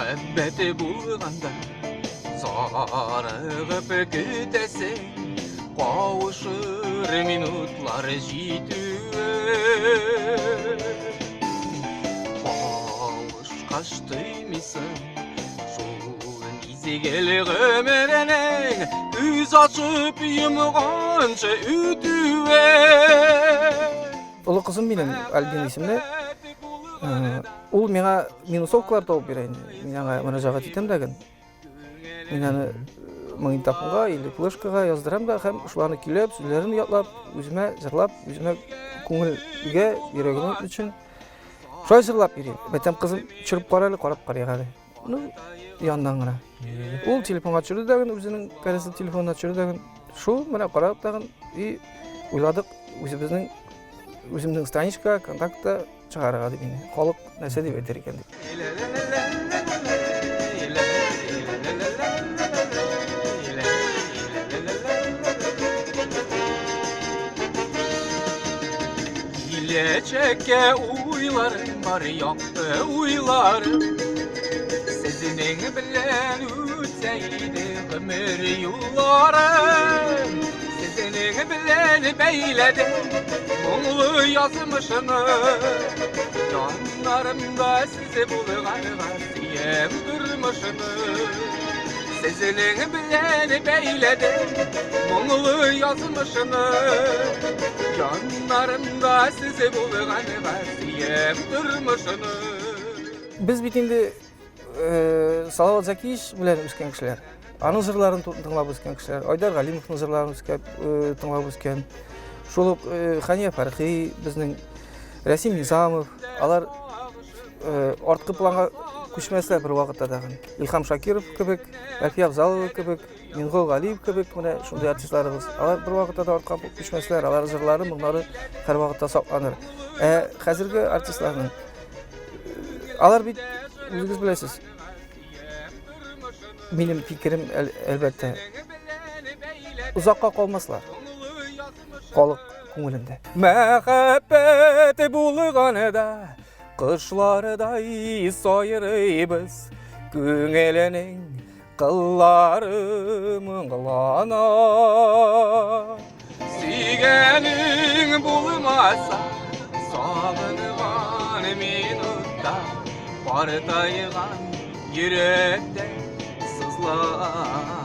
Muhabbeti bulganda sarıgıp kütesin, kavuşur minutlar jitüver. Kavuşkaç duymisın şuun izigeli ömrenen, üz açıp yumğança ütüver. Ulu kızım benim Albin isimli. Ул миңа минусовкалар тауып берейін. Мен аңа мұражағат етем дәгін. Мен аны магнитофонға или флешкаға яздырам да, һәм шуларны көйләп, сүзләрен ятлап, үземә җырлап, үземә күңелгә, йөрәгемә өчен шулай җырлап йөрим. Бәтәм кызым төшереп карады, карап карыйга. Ну, яндан гына. Ул телефонга төшерде дәгін, үзенең кәрәсе телефонына төшерде дәгін. Шул менә карап дәгін, и уйладык үземнең страничка, контактта чыгарга дип инде. Халык нәрсә дип әйтер икән дип. Gelecekке uylarım var, yaktı uylarım. Sizinin bilen ütseydi ömür yollarım. Sizinin bilen beyledim muğlu yazmışını. Canlarımda sizi bulğanıma diyem durmuşunu. Sizinin bilen beyledim muğlu yazmışını. Canlarımda sizi bulğanıma diyem durmuşunu. Biz бит инде Салават Закиевич белән үскән кешеләр. Аның җырларын тыңлап үскән кешеләр. Айдар Галимовның җырларын тыңлап үскән. Шул ук Хания Фәрхи, безнең Рәсим Низамов, алар арткы планга күчмәсләр бер вакытта дагы. Илһам Шакиров кебек, Әлфия Абзалова кебек, Мингол Галиев кебек, менә шундый артистларыбыз. Алар бер вакытта да артка күчмәсләр, алар җырлары, моңнары һәр вакытта сакланыр. Хәзерге артистларның алар бит үзегез беләсез. Минем фикерем әлбәттә узакка калмаслар. Халык күңелендә. Мәхәббәт булганында кышлардай сайрыйбыз, күңеленең кыллары моңлана. Сөйгәнең булмаса, сагынган минутта, партайган йөрәктә сызлана.